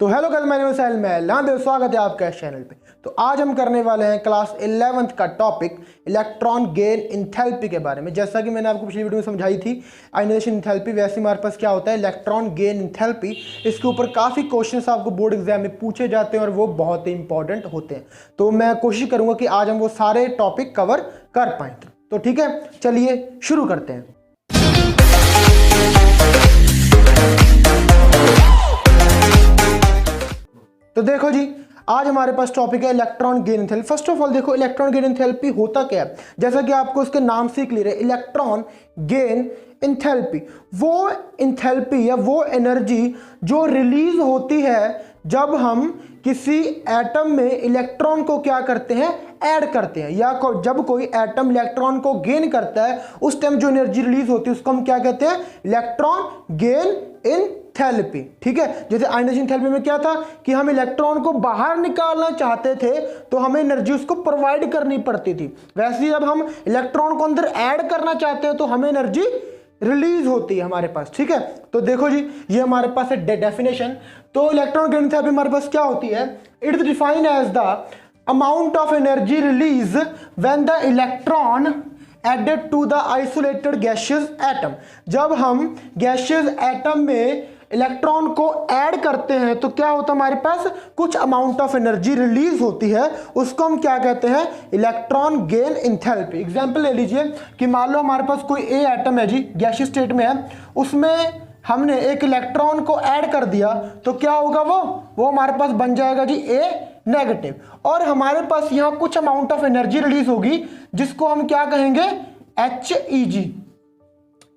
तो hello guys, my name is Sahil Mahal, स्वागत है आपका इस चैनल पे। तो आज हम करने वाले हैं क्लास 11th का टॉपिक इलेक्ट्रॉन गेन इंथैल्पी के बारे में। जैसा कि मैंने आपको पिछली वीडियो में समझाई थी आयनाइजेशन इंथैल्पी, वैसे हमारे पास क्या होता है इलेक्ट्रॉन गेन इंथैल्पी। इसके ऊपर काफ़ी क्वेश्चंस आपको बोर्ड एग्जाम में पूछे जाते हैं और वो बहुत ही इंपॉर्टेंट होते हैं। तो मैं कोशिश करूँगा कि आज हम वो सारे टॉपिक कवर कर पाएँ। तो ठीक है, चलिए शुरू करते हैं। तो देखो जी, आज हमारे पास टॉपिक है electron gain enthalpy. First of all देखो इलेक्ट्रॉन गेन एंथैल्पी होता क्या है, जैसा कि आपको इसके नाम से क्लियर है। इलेक्ट्रॉन गेन एंथैल्पी वो एंथैल्पी या वो एनर्जी जो रिलीज होती है जब हम किसी एटम में इलेक्ट्रॉन को क्या करते हैं, ऐड करते हैं, या जब कोई एटम इलेक्ट्रॉन को गेन करता है उस टाइम जो एनर्जी रिलीज होती है उसको हम क्या कहते हैं, इलेक्ट्रॉन गेन एंथैल्पी। ठीक है, जैसे आयनाइजेशन एंथैल्पी में क्या था कि हम इलेक्ट्रॉन को बाहर निकालना चाहते थे तो हमें एनर्जी उसको प्रोवाइड करनी पड़ती थी। वैसे ही जब हम इलेक्ट्रॉन को अंदर ऐड करना चाहते हैं तो हमें एनर्जी रिलीज होती है हमारे पास। ठीक है, तो देखो जी, ये हमारे पास है डेफिनेशन। तो इलेक्ट्रॉन गेन एंथैल्पी हमारे पास क्या होती है, it is defined as the amount of energy release when the electron added to the isolated gaseous atom. जब हम गैसियस एटम में इलेक्ट्रॉन को ऐड करते हैं तो क्या होता है, हमारे पास कुछ अमाउंट ऑफ एनर्जी रिलीज होती है, उसको हम क्या कहते हैं, इलेक्ट्रॉन गेन एंथैल्पी। एग्जांपल ले लीजिए कि मान लो हमारे पास कोई ए एटम है जी, गैसियस स्टेट में है, उसमें हमने एक इलेक्ट्रॉन को ऐड कर दिया तो क्या होगा, वो हमारे पास बन जाएगा जी ए नेगेटिव, और हमारे पास यहाँ कुछ अमाउंट ऑफ एनर्जी रिलीज होगी जिसको हम क्या कहेंगे, HEG।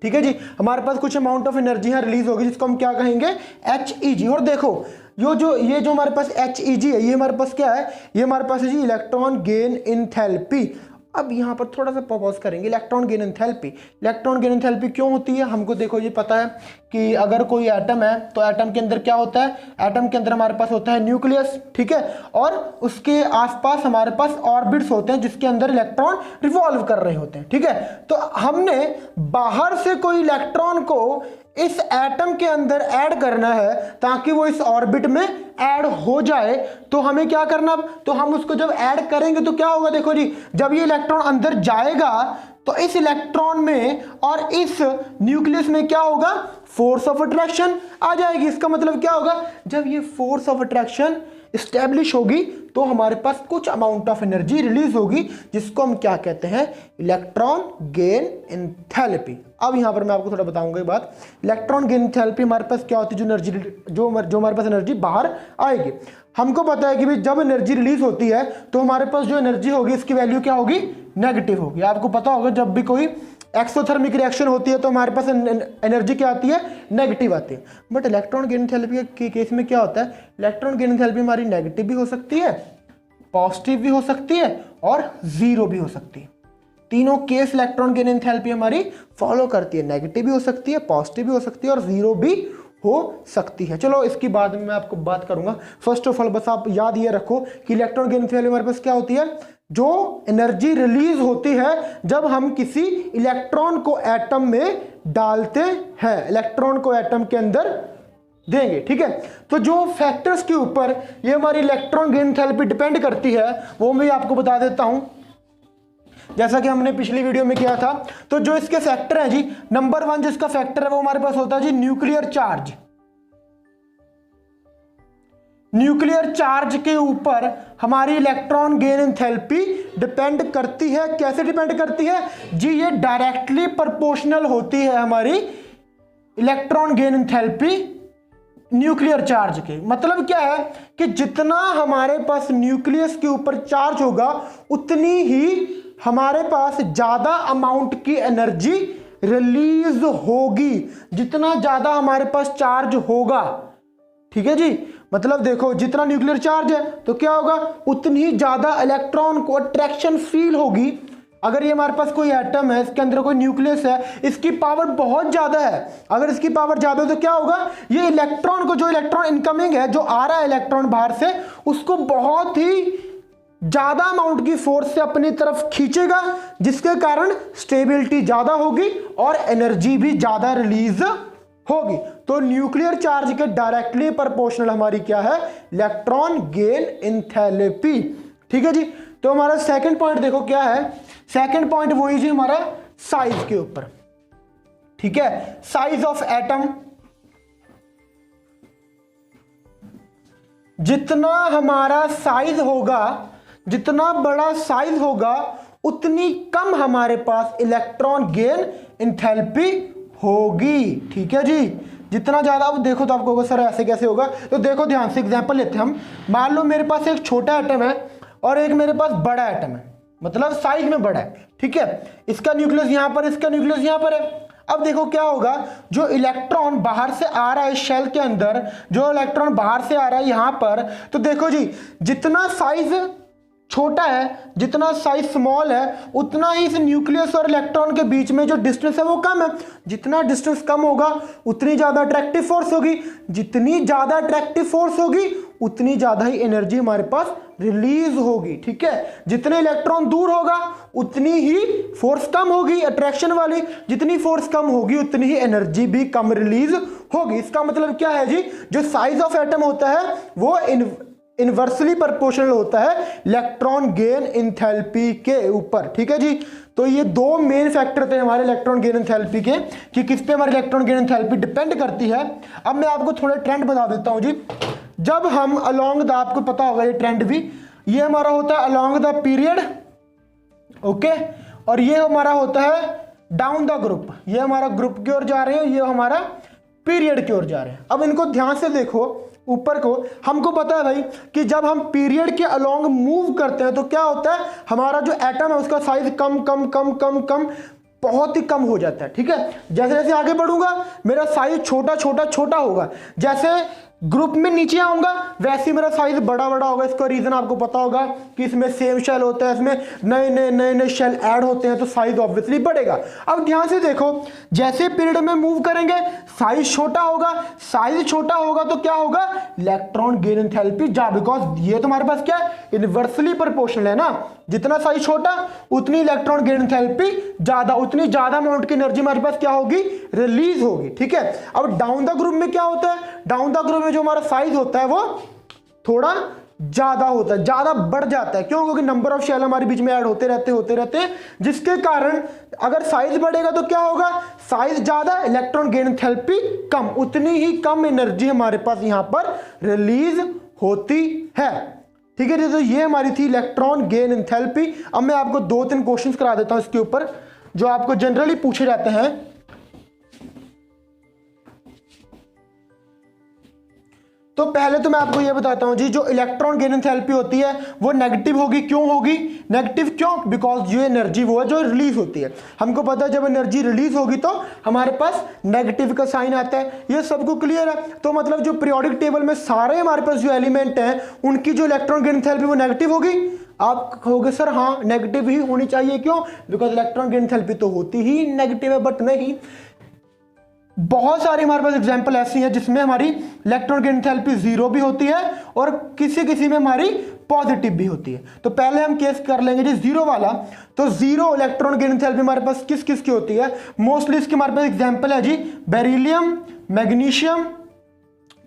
ठीक है जी, हमारे पास कुछ अमाउंट ऑफ एनर्जी यहाँ रिलीज होगी जिसको हम क्या कहेंगे, HEG। और देखो ये जो हमारे पास HEG है, ये हमारे पास क्या है, ये हमारे पास है जी इलेक्ट्रॉन गेन एंथैल्पी। अब यहाँ पर थोड़ा सा पॉज करेंगे। इलेक्ट्रॉन गेन एंथैल्पी क्यों होती है, हमको देखो ये पता है कि अगर कोई एटम है तो एटम के अंदर क्या होता है, एटम के अंदर हमारे पास होता है न्यूक्लियस। ठीक है, और उसके आसपास हमारे पास ऑर्बिट्स होते हैं जिसके अंदर इलेक्ट्रॉन रिवॉल्व कर रहे होते हैं। ठीक है, तो हमने बाहर से कोई इलेक्ट्रॉन को इस एटम के अंदर ऐड करना है ताकि वो इस ऑर्बिट में ऐड हो जाए। तो हमें क्या करना, तो हम उसको जब ऐड करेंगे तो क्या होगा, देखो जी, जब ये इलेक्ट्रॉन अंदर जाएगा तो इस इलेक्ट्रॉन में और इस न्यूक्लियस में क्या होगा, फोर्स ऑफ अट्रैक्शन आ जाएगी। इसका मतलब क्या होगा, जब ये फोर्स ऑफ अट्रैक्शन स्टैब्लिश होगी तो हमारे पास कुछ अमाउंट ऑफ एनर्जी रिलीज होगी जिसको हम क्या कहते हैं, इलेक्ट्रॉन गेन एंथैल्पी। अब यहां पर मैं आपको थोड़ा बताऊंगा ये बात। इलेक्ट्रॉन गेन एंथैल्पी हमारे पास क्या होती है, जो एनर्जी जो हमारे पास एनर्जी बाहर आएगी। हमको पता है कि भाई जब एनर्जी रिलीज होती है तो हमारे पास जो एनर्जी होगी इसकी वैल्यू क्या होगी, नेगेटिव होगी। आपको पता होगा जब भी कोई एक्सोथर्मिक रिएक्शन होती है तो हमारे पास एनर्जी क्या आती है, नेगेटिव आती है। बट इलेक्ट्रॉन गेन एंथैल्पी के केस में क्या होता है, इलेक्ट्रॉन गेन एंथैल्पी हमारी नेगेटिव भी हो सकती है, पॉजिटिव भी हो सकती है और जीरो भी हो सकती है। तीनों केस इलेक्ट्रॉन गेन एंथैल्पी हमारी फॉलो करती है, नेगेटिव भी हो सकती है, पॉजिटिव भी हो सकती है और जीरो भी हो सकती है। चलो इसकी बाद में मैं आपको बात करूंगा। फर्स्ट ऑफ ऑल बस आप याद ये रखो कि इलेक्ट्रॉन गेन एंथैल्पी हमारे पास क्या होती है, जो एनर्जी रिलीज होती है जब हम किसी इलेक्ट्रॉन को एटम में डालते हैं, इलेक्ट्रॉन को एटम के अंदर देंगे। ठीक है, तो जो फैक्टर्स के ऊपर ये हमारी इलेक्ट्रॉन गेन एंथैल्पी डिपेंड करती है वो मैं आपको बता देता हूं, जैसा कि हमने पिछली वीडियो में किया था। तो जो इसके फैक्टर हैं जी, नंबर 1 जिसका फैक्टर है वो हमारे पास होता है जी न्यूक्लियर चार्ज। न्यूक्लियर चार्ज के ऊपर हमारी इलेक्ट्रॉन गेन एंथैल्पी डिपेंड करती है। कैसे डिपेंड करती है जी, ये डायरेक्टली प्रोपोर्शनल होती है हमारी electron gain enthalpy nuclear charge के। मतलब क्या है कि जितना हमारे पास न्यूक्लियस के ऊपर चार्ज होगा उतनी ही हमारे पास ज्यादा अमाउंट की एनर्जी रिलीज होगी, जितना ज्यादा हमारे पास चार्ज होगा। ठीक है जी, मतलब देखो जितना न्यूक्लियर चार्ज है तो क्या होगा, उतनी ही ज्यादा इलेक्ट्रॉन को अट्रैक्शन फील होगी। अगर ये हमारे पास कोई एटम है, इसके अंदर कोई न्यूक्लियस है, इसकी पावर बहुत ज्यादा है, अगर इसकी पावर ज्यादा है तो क्या होगा, ये इलेक्ट्रॉन को, जो इलेक्ट्रॉन इनकमिंग है, जो आ रहा है इलेक्ट्रॉन बाहर से, उसको बहुत ही ज्यादा अमाउंट की फोर्स से अपनी तरफ खींचेगा, जिसके कारण स्टेबिलिटी ज्यादा होगी और एनर्जी भी ज्यादा रिलीज होगी। तो न्यूक्लियर चार्ज के डायरेक्टली प्रोपोर्शनल हमारी क्या है, इलेक्ट्रॉन गेन एंथैल्पी। ठीक है जी। तो हमारा सेकंड पॉइंट देखो क्या है, सेकंड पॉइंट वही जी हमारा साइज के ऊपर। ठीक है, साइज ऑफ एटम, जितना हमारा साइज होगा, जितना बड़ा साइज होगा उतनी कम हमारे पास इलेक्ट्रॉन गेन एंथैल्पी होगी। ठीक है जी। जितना ज्यादा, अब देखो तो आपको होगा सर ऐसे कैसे होगा, तो देखो ध्यान से एग्जांपल लेते हैं हम। मान लो मेरे पास एक छोटा एटम है और एक मेरे पास बड़ा एटम है, मतलब साइज में बड़ा है। ठीक है, इसका न्यूक्लियस यहां पर, इसका न्यूक्लियस यहां पर है। अब देखो क्या होगा, जो इलेक्ट्रॉन बाहर से आ रहा है शेल के अंदर, जो इलेक्ट्रॉन बाहर से आ रहा है यहां पर, तो देखो जी जितना साइज छोटा है, जितना साइज स्मॉल है, उतना ही इस न्यूक्लियस और इलेक्ट्रॉन के बीच में जो डिस्टेंस है वो कम है। जितना डिस्टेंस कम होगा उतनी ज्यादा अट्रैक्टिव फोर्स होगी, जितनी ज्यादा अट्रैक्टिव फोर्स होगी उतनी ज्यादा ही एनर्जी हमारे पास रिलीज होगी। ठीक है, जितने इलेक्ट्रॉन दूर होगा उतनी ही फोर्स कम होगी अट्रैक्शन वाली, जितनी फोर्स कम होगी उतनी ही एनर्जी भी कम रिलीज होगी। इसका मतलब क्या है जी, जो साइज ऑफ एटम होता है वो इनवर्सली प्रोपोर्शनल होता है इलेक्ट्रॉन गेन एंथैल्पी के ऊपर। ठीक है जी। तो ये दो मेन फैक्टर थे हमारे इलेक्ट्रॉन गेन एंथैल्पी के, कि किस पे हमारी इलेक्ट्रॉन गेन एंथैल्पी डिपेंड करती है। अब मैं आपको थोड़े ट्रेंड बता देता हूं जी। जब हम अलोंग द, आपको पता होगा ये ट्रेंड भी, ये हमारा होता है अलोंग द पीरियड, ओके, और ये हमारा होता है डाउन द ग्रुप। ये हमारा ग्रुप की ओर जा रहे हैं, ये हमारा पीरियड की ओर जा रहे हैं। अब इनको ध्यान से देखो ऊपर को, हमको पता है भाई कि जब हम पीरियड के अलोंग मूव करते हैं तो क्या होता है, हमारा जो एटम है उसका साइज कम कम कम कम कम बहुत ही कम हो जाता है। ठीक है, जैसे जैसे आगे बढ़ूंगा मेरा साइज छोटा छोटा छोटा होगा, जैसे ग्रुप में नीचे आऊंगा वैसे मेरा साइज बड़ा बड़ा होगा। इसका रीजन आपको पता होगा कि इसमें सेम शेल होता है, इसमें नए नए शेल ऐड होते हैं, तो साइज ऑब्वियसली बढ़ेगा। अब ध्यान से देखो, जैसे पीरियड में मूव करेंगे साइज छोटा होगा, साइज छोटा होगा तो क्या होगा, इलेक्ट्रॉन गेन एंथैल्पी जा, बिकॉज ये तुम्हारे पास क्या है, इनवर्सली प्रोपोर्शनल है ना। जितना साइज छोटा उतनी इलेक्ट्रॉन गेन एंथैल्पी ज्यादा, उतनी ज्यादा अमाउंट की एनर्जी हमारे पास क्या होगी, रिलीज होगी। ठीक है, अब डाउन द ग्रुप में क्या होता है, डाउन द ग्रुप में जो हमारा साइज होता है वो थोड़ा ज्यादा होता है, ज्यादा बढ़ जाता है। क्यों, क्योंकि नंबर ऑफ शेल हमारे बीच में ऐड होते रहते, जिसके कारण अगर साइज बढ़ेगा तो क्या होगा, साइज ज्यादा, इलेक्ट्रॉन गेन एंथैल्पी कम, उतनी ही कम एनर्जी हमारे पास यहां पर रिलीज होती है। ठीक है जी। तो ये हमारी थी इलेक्ट्रॉन गेन एंथैल्पी। अब मैं आपको 2-3 क्वेश्चंस करा देता हूं इसके ऊपर, जो आपको जनरली पूछे जाते हैं। तो पहले तो मैं आपको यह बताता हूं जी, जो इलेक्ट्रॉन गेन एंथैल्पी होती है वो नेगेटिव होगी। क्यों होगी नेगेटिव, क्यों, बिकॉज जो एनर्जी वो है जो रिलीज होती है, हमको पता है जब एनर्जी रिलीज होगी तो हमारे पास नेगेटिव का साइन आता है। ये सबको क्लियर है। तो मतलब जो पीरियोडिक टेबल में सारे हमारे पास जो एलिमेंट हैं उनकी जो इलेक्ट्रॉन गेन एंथैल्पी वो नेगेटिव होगी। आप कहोगे सर हाँ नेगेटिव ही होनी चाहिए, क्यों, बिकॉज इलेक्ट्रॉन गेन एंथैल्पी तो होती ही नेगेटिव है। बट नहीं, बहुत सारी हमारे पास एग्जांपल ऐसी हैं जिसमें हमारी इलेक्ट्रॉन गेन एंथैल्पी 0 भी होती है और किसी किसी में हमारी पॉजिटिव भी होती है। तो पहले हम केस कर लेंगे जी 0 वाला। तो 0 इलेक्ट्रॉन गेन एंथैल्पी हमारे पास किस किस की होती है, मोस्टली इसकी हमारे पास एग्जांपल है जी बेरिलियम, मैग्नीशियम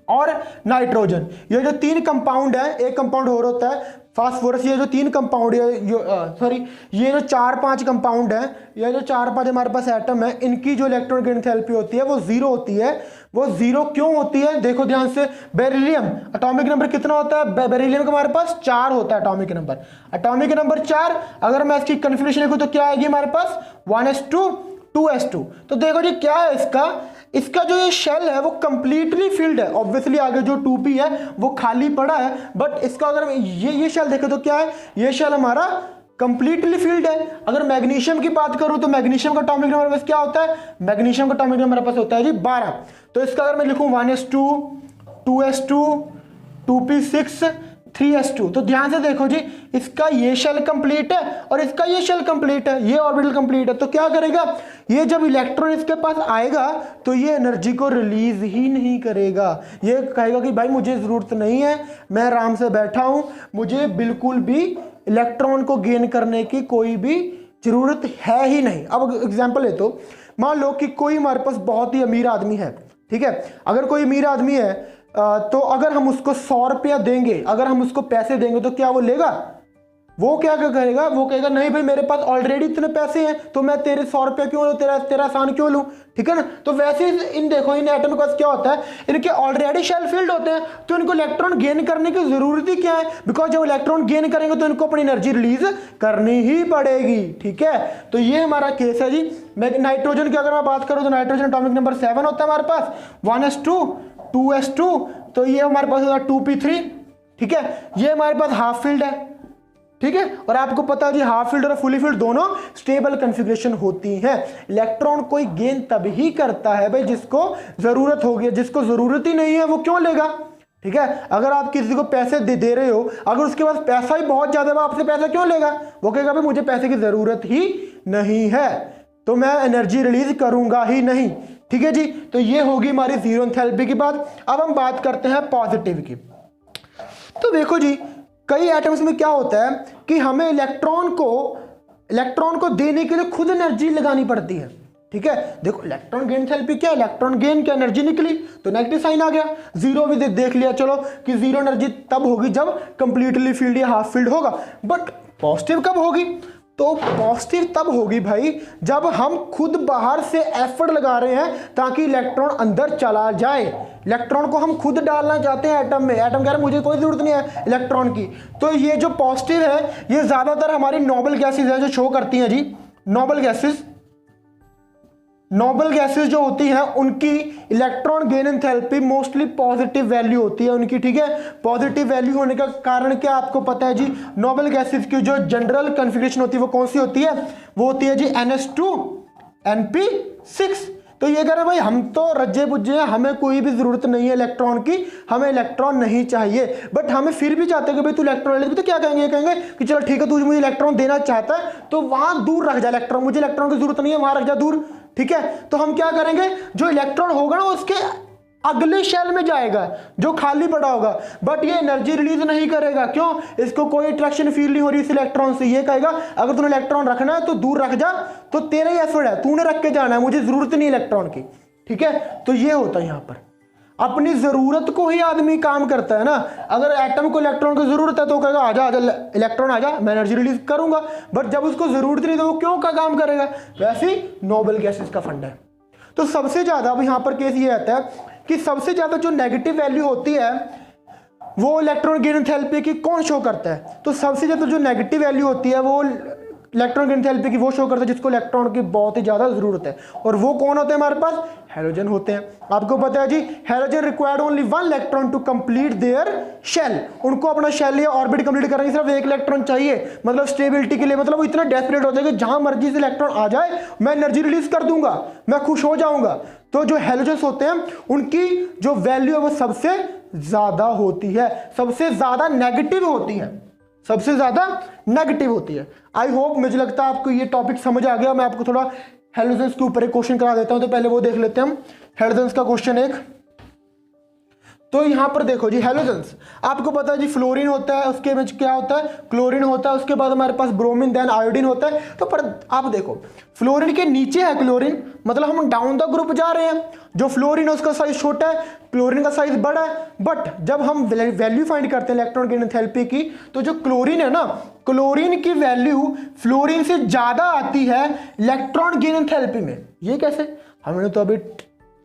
और नाइट्रोजन। ये जो 3 कंपाउंड है, एक कंपाउंड और होता है फास्फोरस। ये जो 3 कंपाउंड ये जो 4-5 कंपाउंड है, ये जो 4-5 हमारे पास एटम है, इनकी जो इलेक्ट्रॉन गेन एंथैल्पी होती है वो 0 होती है। वो 0 क्यों होती है, देखो ध्यान से। बेरिलियम एटॉमिक नंबर कितना होता है, बेरिलियम का हमारे पास 4 होता है एटॉमिक नंबर। एटॉमिक नंबर 4, अगर मैं इसकी कन्फिग्रेशन लिखूं तो क्या आएगी हमारे पास 1s2 2s2। तो देखो जी क्या है इसका जो ये शेल है वो कंप्लीटली फिल्ड है। ऑब्वियसली आगे जो 2p है वो खाली पड़ा है, बट इसका अगर ये शेल देखें तो क्या है, ये शेल हमारा कंप्लीटली फिल्ड है। अगर मैग्नीशियम की बात करूं तो मैग्नीशियम का एटॉमिक नंबर बस क्या होता है, मैग्नीशियम का एटॉमिक नंबर पास होता है जी 12। तो इसका अगर मैं लिखूं 1s2 2s2 2p6 3s2, तो ध्यान से देखो जी, इसका ये शेल कंप्लीट है और इसका ये शेल कंप्लीट है, ये ऑर्बिटल कंप्लीट है। तो क्या करेगा, ये जब इलेक्ट्रॉन इसके पास आएगा तो ये एनर्जी को रिलीज ही नहीं करेगा। ये कहेगा कि भाई मुझे जरूरत नहीं है, मैं आराम से बैठा हूं, मुझे बिल्कुल भी इलेक्ट्रॉन को गेन करने की कोई भी जरूरत है ही नहीं। अब एग्जाम्पल ले तो मान लो कि कोई हमारे पास बहुत ही अमीर आदमी है, ठीक है। अगर कोई अमीर आदमी है तो अगर हम उसको 100 रुपया देंगे, अगर हम उसको पैसे देंगे तो क्या वो लेगा? वो क्या करेगा? वो कहेगा नहीं भाई मेरे पास ऑलरेडी इतने पैसे हैं तो मैं तेरे 100 रुपया क्यों लूँ, तेरा आसान क्यों लूँ, ठीक है ना। तो वैसे इन देखो इन एटम के पास क्या होता है, इनके ऑलरेडी शेल फील्ड होते हैं, तो इनको इलेक्ट्रॉन गेन करने की जरूरत ही क्या है? बिकॉज जब इलेक्ट्रॉन गेन करेंगे तो इनको अपनी एनर्जी रिलीज करनी ही पड़ेगी, ठीक है। तो ये हमारा केस है जी। मैं नाइट्रोजन की अगर मैं बात करूँ तो नाइट्रोजन एटॉमिक नंबर 7 होता है हमारे पास, 1s2 2s2, तो ये हमारे पास होता है 2p3, ठीक है। ये हमारे पास हाफ फील्ड है, ठीक है। और आपको पता है जी हाफ फील्ड और फुली फील्ड दोनों स्टेबल कॉन्फ़िगरेशन होती हैं। इलेक्ट्रॉन कोई गेन तभी करता है भाई जिसको जरूरत होगी, जिसको जरूरत ही नहीं है वो क्यों लेगा, ठीक है। अगर आप किसी को पैसे दे रहे हो, अगर उसके पास पैसा ही बहुत ज्यादा है वो आपसे पैसा क्यों लेगा? वो कहेगा भाई मुझे पैसे की जरूरत ही नहीं है तो मैं एनर्जी रिलीज करूंगा ही नहीं, ठीक है जी। तो ये होगी हमारी जीरो एंथैल्पी की बात। अब हम बात करते हैं पॉजिटिव की। तो देखो जी कई एटम्स में क्या होता है कि हमें इलेक्ट्रॉन को देने के लिए खुद एनर्जी लगानी पड़ती है, ठीक है। देखो इलेक्ट्रॉन गेन एंथैल्पी क्या है, इलेक्ट्रॉन गेन क्या एनर्जी निकली तो नेगेटिव साइन आ गया। जीरो भी देख लिया चलो कि जीरो एनर्जी तब होगी जब कंप्लीटली फील्ड या हाफ फील्ड होगा, बट पॉजिटिव कब होगी? तो पॉजिटिव तब होगी भाई जब हम खुद बाहर से एफर्ट लगा रहे हैं ताकि इलेक्ट्रॉन अंदर चला जाए। इलेक्ट्रॉन को हम खुद डालना चाहते हैं एटम में, एटम कह रहा है मुझे कोई जरूरत नहीं है इलेक्ट्रॉन की। तो ये जो पॉजिटिव है ये ज्यादातर हमारी नोबल गैसेज है जो शो करती हैं जी। नोबल गैसेस जो होती हैं उनकी electron gain enthalpy mostly positive value होती है उनकी, ठीक है। पॉजिटिव वैल्यू होने का कारण क्या आपको पता है जी? नोबल गैसेस की जो जनरल कॉन्फ़िगरेशन होती है वो कौन सी होती है? वो होती है जी NS2 Np6। तो ये कह रहे हैं भाई हम तो रज्जे पुज्जे हैं, हमें कोई भी जरूरत नहीं है इलेक्ट्रॉन की, हमें इलेक्ट्रॉन नहीं चाहिए, बट हमें फिर भी चाहते हैं कि भाई तू इलेक्ट्रॉन ले। तो क्या कहेंगे? ये कहेंगे कि चलो ठीक है तू मुझे इलेक्ट्रॉन देना चाहता है तो वहां दूर रख जा इलेक्ट्रॉन, मुझे इलेक्ट्रॉन की जरूरत नहीं है, वहां रख जा दूर, ठीक है। तो हम क्या करेंगे, जो इलेक्ट्रॉन होगा ना उसके अगले शेल में जाएगा जो खाली पड़ा होगा, बट ये एनर्जी रिलीज नहीं करेगा। क्यों? इसको कोई अट्रैक्शन फील नहीं हो रही इस इलेक्ट्रॉन से। ये कहेगा अगर तूने इलेक्ट्रॉन रखना है तो दूर रख जा, तो तेरा ही एफर्ट है, तूने रख के जाना है, मुझे जरूरत नहीं इलेक्ट्रॉन की, ठीक है। तो ये होता है यहां पर अपनी जरूरत को ही आदमी काम करता है ना। अगर एटम को इलेक्ट्रॉन की जरूरत है तो कहेगा आजा आजा इलेक्ट्रॉन आजा, मैं एनर्जी रिलीज करूंगा, बट जब उसको जरूरत नहीं तो वो क्यों का काम करेगा? वैसे ही नोबल गैसेस का फंडा है। तो सबसे ज्यादा अब यहां पर केस ये आता है कि सबसे ज्यादा जो नेगेटिव वैल्यू होती है वो इलेक्ट्रॉन गेन एंथैल्पी की कौन शो करता है? तो सबसे ज्यादा जो नेगेटिव वैल्यू होती है वो इलेक्ट्रॉन गेन एंथैल्पी की वो शो करता है जिसको इलेक्ट्रॉन की बहुत ही ज्यादा जरूरत है। और वो कौन होते हैं हमारे पास? हैलोजन होते हैं। आपको पता है जी halogen required only 1 electron to complete their shell. उनको अपना शेल या ऑर्बिट कंप्लीट करने के सिर्फ 1 इलेक्ट्रॉन चाहिए, मतलब स्टेबिलिटी के लिए। मतलब वो इतना डेस्परेट होते हैं कि जहां मर्जी से इलेक्ट्रॉन आ जाए मैं एनर्जी रिलीज कर दूंगा, मैं खुश हो जाऊंगा। तो जो हैलोजन्स होते हैं उनकी जो वैल्यू है वो सबसे ज्यादा होती है, सबसे ज्यादा नेगेटिव होती है, सबसे ज्यादा नेगेटिव होती है। आई होप, मुझे लगता है आपको ये टॉपिक समझ आ गया। मैं आपको थोड़ा हैलोजन्स के ऊपर एक क्वेश्चन करा देता हूं, तो पहले वो देख लेते हैं हम। हैलोजन्स का क्वेश्चन एक, तो यहां पर देखो जी हैलोजन्स, आपको पता है जी फ्लोरीन होता है, उसके में क्या होता है? क्लोरीन होता है, उसके बाद हमारे पास ब्रोमीन, देन आयोडीन होता है। तो पर आप देखो फ्लोरीन के नीचे है क्लोरीन, मतलब हम डाउन द ग्रुप जा रहे हैं। जो फ्लोरीन है उसका साइज छोटा है, क्लोरीन का साइज बड़ा है। बट जब हम वैल्यू फाइंड करते हैं इलेक्ट्रॉन गेन एंथैल्पी की, तो जो क्लोरीन है ना, क्लोरीन की वैल्यू फ्लोरीन से ज्यादा आती है इलेक्ट्रॉन गेन एंथैल्पी में। ये कैसे? हमने तो अभी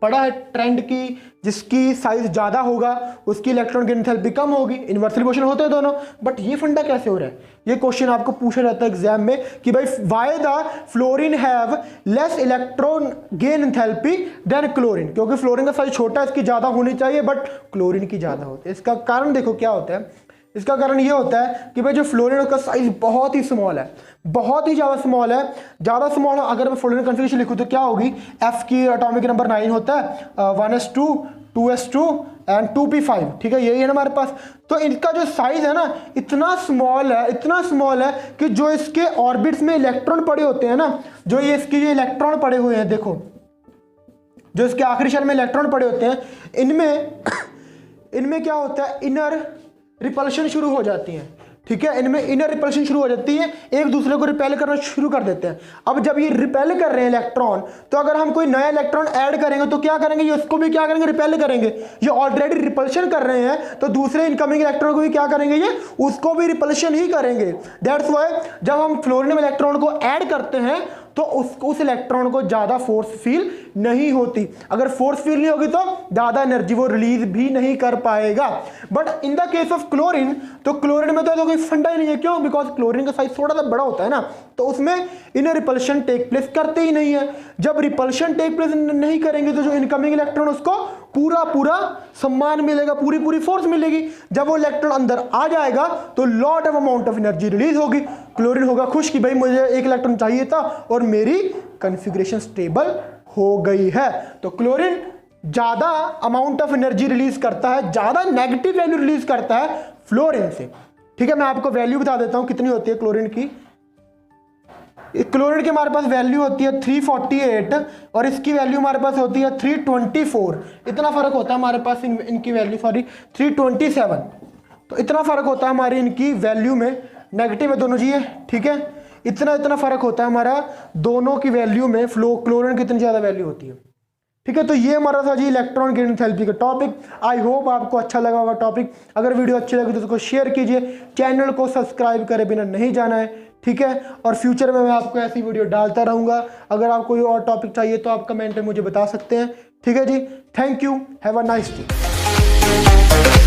पढ़ा है ट्रेंड की, जिसकी साइज ज्यादा होगा उसकी इलेक्ट्रॉन गेन एंथैल्पी कम होगी। इन्वर्स रिलेशन होते हैं दोनों, बट ये फंडा कैसे हो रहा है? ये क्वेश्चन आपको पूछा जाता है एग्जाम में कि भाई why the fluorine have less electron gain enthalpy than chlorine. क्योंकि फ्लोरीन का साइज छोटा है, इसकी ज्यादा होनी चाहिए, बट क्लोरीन की ज्यादा होती है। इसका कारण देखो क्या होता है, इसका कारण ये होता है कि भाई जो फ्लोरीन का साइज बहुत ही स्मॉल है, बहुत ही ज्यादा स्मॉल है। ज्यादा स्मॉल अगर मैं फ्लोरीन कॉन्फ़िगरेशन लिखूं तो क्या होगी? F की एटॉमिक नंबर 9 होता है, 1s2 2s2 एंड 2p5, ठीक है, यही है ना हमारे पास। तो इनका जो साइज है ना इतना स्मॉल है, इतना स्मॉल है कि जो इसके ऑर्बिट्स में इलेक्ट्रॉन पड़े होते हैं ना, जो ये इसके ये इलेक्ट्रॉन पड़े हुए हैं, देखो जो इसके आखिरी शेल में इलेक्ट्रॉन पड़े होते हैं, इनमें क्या होता है? इनर रिपल्शन शुरू हो जाती है। ठीक है, इनमें इनर रिपल्शन शुरू हो जाती है, एक दूसरे को रिपेल करना शुरू कर देते हैं। अब जब ये रिपेल कर रहे हैं इलेक्ट्रॉन, तो अगर हम कोई नया इलेक्ट्रॉन ऐड करेंगे तो क्या करेंगे, ये उसको भी क्या करेंगे, रिपेल करेंगे। ये ऑलरेडी रिपल्शन कर रहे हैं तो दूसरे इनकमिंग इलेक्ट्रॉन को भी क्या करेंगे, ये उसको भी रिपल्शन ही करेंगे। दैट्स व्हाई जब हम फ्लोरीन में इलेक्ट्रॉन को ऐड करते हैं तो उस इलेक्ट्रॉन को ज्यादा फोर्स फील नहीं होती। अगर फोर्स फील नहीं होगी तो ज्यादा एनर्जी वो रिलीज भी नहीं कर पाएगा। But in the case of chlorine, तो क्लोरीन में तो कोई फंडा ही नहीं है। क्यों? बिकॉज क्लोरीन का साइज थोड़ा सा बड़ा होता है ना, तो उसमें इनर रिपल्शन टेक प्लेस करते ही नहीं है। जब रिपल्शन टेक प्लेस नहीं करेंगे तो जो इनकमिंग इलेक्ट्रॉन उसको पूरा सम्मान मिलेगा, पूरी फोर्स मिलेगी। जब वो इलेक्ट्रॉन अंदर आ जाएगा तो lot of amount of energy release होगी। क्लोरीन होगा खुश कि भाई मुझे एक इलेक्ट्रॉन चाहिए था और मेरी कॉन्फ़िगरेशन स्टेबल हो गई है। तो क्लोरीन ज्यादा अमाउंट ऑफ एनर्जी रिलीज करता है, ज्यादा नेगेटिव वैल्यू रिलीज करता है फ्लोरीन से। ठीक है, मैं आपको वैल्यू बता देता हूं कितनी होती है क्लोरीन की। क्लोरीन की हमारे पास वैल्यू होती है 348 और इसकी वैल्यू हमारे पास होती है 324। इतना फर्क होता है हमारे पास इनकी वैल्यू, सॉरी 327। तो इतना फर्क होता है हमारी इनकी वैल्यू में, नेगेटिव है दोनों जी है। ठीक है, इतना फर्क होता है हमारा दोनों की वैल्यू में। क्लोरीन की इतनी ज्यादा वैल्यू होती है। ठीक है, तो ये हमारा था जी इलेक्ट्रॉन गेन एंथैल्पी का टॉपिक। आई होप आपको अच्छा लगा होगा टॉपिक। अगर वीडियो अच्छी लगी तो उसको शेयर कीजिए, चैनल को सब्सक्राइब करे बिना नहीं जाना है। ठीक है, और फ्यूचर में मैं आपको ऐसी वीडियो डालता रहूंगा। अगर आपको कोई और टॉपिक चाहिए तो आप कमेंट में मुझे बता सकते हैं। ठीक है जी, thank you, have a nice day.